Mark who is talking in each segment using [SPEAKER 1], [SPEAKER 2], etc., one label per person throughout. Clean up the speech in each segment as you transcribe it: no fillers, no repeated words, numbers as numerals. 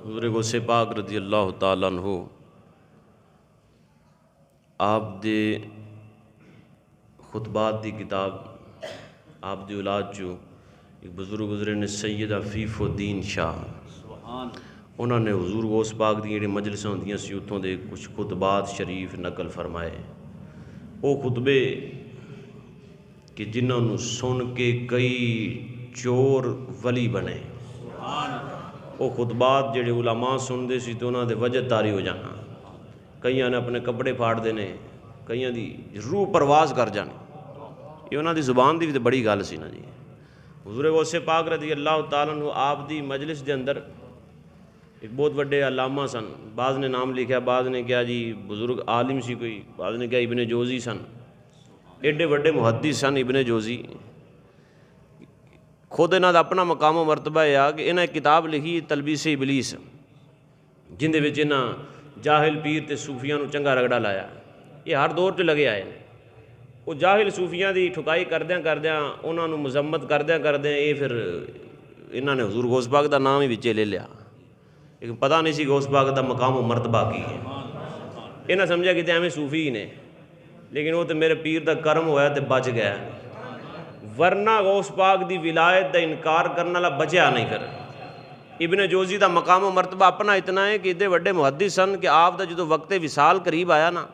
[SPEAKER 1] حضور غوث پاک رضی اللہ تعالیٰ عنہ آپ دے خطبات دی کتاب آپ دی اولاد جو ایک بزرگ گزرے نے سید عفیف الدین شاہ انہوں نے حضور غوث پاک دی جڑی مجلساں ہوندیاں سی اتھوں دے کچھ خطبات شریف نقل فرمائے۔ وہ خطبے کہ جنہوں نے سن کے کئی چور ولی بنے، وہ خطبات جڑے علماء سن دے سی تو انہوں دے وجہ تاری ہو جانا، کئیاں نے اپنے کپڑے پھاڑ دینے، کئیاں دی روح پرواز کر جانے۔ یہ انہوں دی زبان دی بھی بڑی گل سی نا جی۔ حضور غوث پاک رضی اللہ تعالیٰ عنہ آپ دی مجلس دے اندر ایک بہت بڑے علامہ سن، بعض نے نام لکھا، بعض نے کیا جی بزرگ عالم سی کوئی، بعض نے کیا ابن جوزی سن، ایڈے بڑے محدث سن ابن جوزی۔ خود انہاں دا اپنا مقام و مرتبہ ہے کہ انہاں کتاب لکھی تلبیس ابلیس، جن دے وچ انہاں جاہل پیر تے صوفیاں نو چنگا رگڑا لایا۔ یہ ہر دور تے لگے آئے ہیں۔ وہ جاہل صوفیاں دی ٹھکائی کردیاں انہاں نو مذمت کردیاں یہ پھر انہاں نے حضور غوث پاک دا نام ہی وچے لے لیا، لیکن پتہ نہیں سی غوث پاک دا مقام و مرتبہ کی ہے۔ انہاں سمجھا کہ ایویں صوفی ہی نے، لیکن وہ تو میرے پیر دا کرم ہویا تے بچ گیا، ورنہ غوث پاک دی ولایت دا انکار کرنے والا بچیا نہیں پھر۔ ابن جوزی دا مقام و مرتبہ اپنا اتنا ہے کہ اتنے وڈے محدث سن کہ آپ دا جدو وقت وصال قریب آیا نا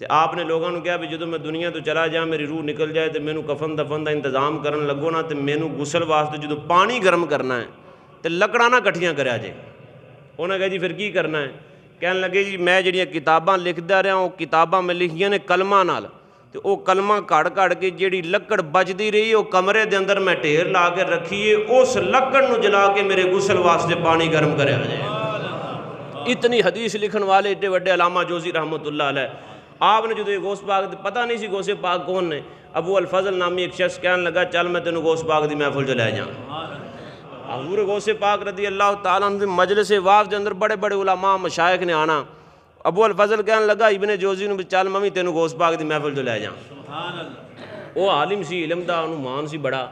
[SPEAKER 1] تے آپ نے لوگوں نے کہا بھی جدو میں دنیا تو چلا جاؤں میری روح نکل جائے تے مینوں کفن دفن دا انتظام کرن لگو نا تے مینوں غسل واسطے جدو پانی گرم کرنا ہے تے لکڑاں نہ کٹھیاں کریا جے۔ انہوں نے کہا جی پھر کی کرنا ہے؟ کہنے لگے جی میں جڑیاں کتاباں لکھدا رہا وہ کتاباں میں لکھیاں نے کلمہ نال، تے او کلمہ کڑ کے جیڑی لکڑ بچدی رہی وہ کمرے دے اندر میں ڈھیر لا کے رکھیے، اس لکڑ نو جلا کے میرے غسل واسطے پانی گرم کریا جائے۔ اتنی حدیث لکھن والے ایڈے وڈے علامہ جوزی رحمۃ اللہ علیہ، آپ نے جدو غوث پاک پتہ نہیں سی غوث پاک کون نے، ابو الفضل نامی ایک شخص کہنے لگا چل میں تینوں غوث پاک دی محفل جو لے جاؤں۔ حضور غوث پاک رضی اللہ تعالیٰ عنہ مجلس واعظ دے اندر بڑے بڑے علماء مشائخ نے آنا، ابو الفضل کہنے لگا ابن جوزی نو چل میں تینوں غوث پاک دی محفل جو لے جاؤں۔ وہ عالم سی، علم دا انہوں مان سی بڑا،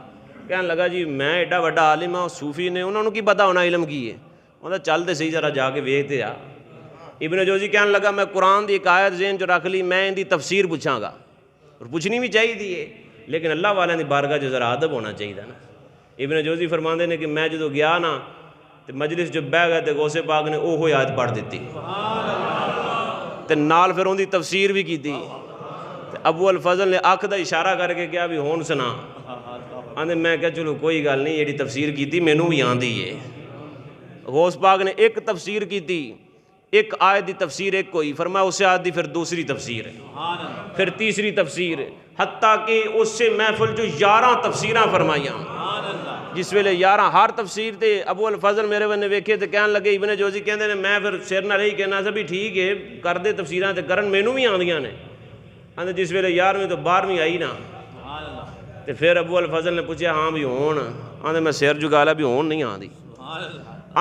[SPEAKER 1] کہنے لگا جی میں ایڈا وڈا عالم ہاں، صوفی نے انہوں نے کی پتہ ہونا علم کی ہے، انہوں نے چل دے صحیح ذرا جا کے ویکھتے آ۔ ابن جوزی کہنے لگا میں قرآن دی ایک آیت ذہن جو رکھ لی، میں ان دی تفسیر پوچھاں گا، اور پوچھنی بھی چاہیے دی ہے، لیکن اللہ والے دی بارگاہ جو ذرا ادب ہونا چاہیے نا۔ ابن جوزی فرماندے نے کہ میں جدو گیا نا تے مجلس جو بہ گئے تے غوث پاک نے اوہو آیت پڑھ دیتی تے نال پھر ان دی تفسیر بھی کی تے ابو الفضل نے اکھ دا اشارہ کر کے کہا بھی ہون سنا، آندے میں کہا چلو کوئی گل نہیں یہ تفسیر کی تھی مینوں بھی آندی ہے۔ غوث پاک نے ایک تفسیر کی تھی، ایک آیت دی تفسیر ایک کوئی، فرمایا اس سے آیت دی پھر دوسری تفسیر ہے، پھر تیسری تفسیر ہے، حتیٰ کہ اس سے محفل جو 11 تفسیراں فرمائیاں، جس ویلے 11 ہر تفسیر تے ابو الفضل میرے ونے ویکھے تے کہنے لگے ابن جوزی کہندے نے میں پھر سر نہ رہی کہنا سا بھی ٹھیک ہے کر دے تفسیراں تے کرن مینوں بھی آندیاں نے۔ آندے جس ویلے 11ویں تو 12ویں آئی نا تے پھر ابو الفضل نے پوچھا ہاں بھی ہون، آندے میں سر جھکا لیا بھی ہون نہیں آندی۔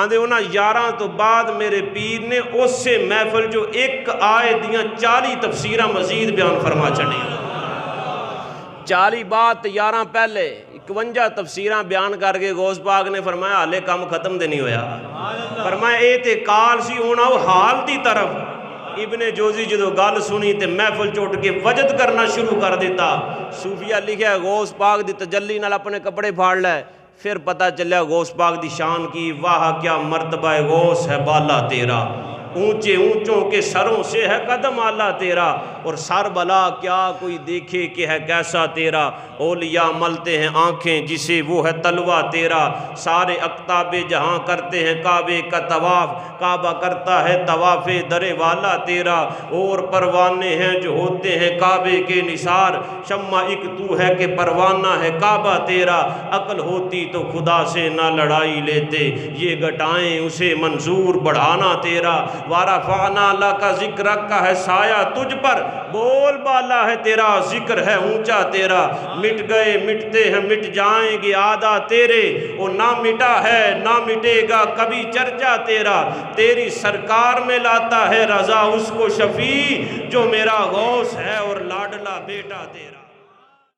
[SPEAKER 1] آندے انہاں 11 تو بعد میرے پیر نے اس سے محفل جو ایک آیت دیاں 40 تفسیراں مزید بیان فرما چڑھی، 40 بعد 11 پہلے 51 تفسیراں بیان کر کے غوث پاک نے فرمایا حالے کام ختم دے نہیں ہویا، فرمایا اے تے کال سی ہونا وہ حال دی طرف۔ ابن جوزی جدو گل سنی تے محفل چوٹ کے وجد کرنا شروع کر دیتا۔ صوفیہ لکھا ہے غوث پاک دی تجلی نال اپنے کپڑے پھاڑ لے، پھر پتہ چلیا غوث پاک دی شان کی، واہ کیا مرتبہ غوث ہے بالا تیرا، اونچے اونچوں کے سروں سے ہے قدم آلہ تیرا، اور سر بلا کیا کوئی دیکھے کہ ہے کیسا تیرا، اولیاء ملتے ہیں آنکھیں جسے وہ ہے تلوہ تیرا، سارے اقطاب جہاں کرتے ہیں کعبے کا طواف، کعبہ کرتا ہے طواف در والا تیرا، اور پروانے ہیں جو ہوتے ہیں کعبے کے نثار، شمع ایک تو ہے کہ پروانہ ہے کعبہ تیرا، عقل ہوتی تو خدا سے نہ لڑائی لیتے، یہ گھٹائیں اسے منظور بڑھانا تیرا، وَرَفَعْنَا لَكَ ذِكْرَكَ کا ہے سایہ تجھ پر، بول بالا ہے تیرا، ذکر ہے اونچا تیرا، مٹ گئے مٹتے ہیں مٹ جائیں گے آدھا تیرے، وہ نہ مٹا ہے نہ مٹے گا کبھی چرچا تیرا، تیری سرکار میں لاتا ہے رضا اس کو شفیع جو میرا غوث ہے اور لاڈلا بیٹا تیرا۔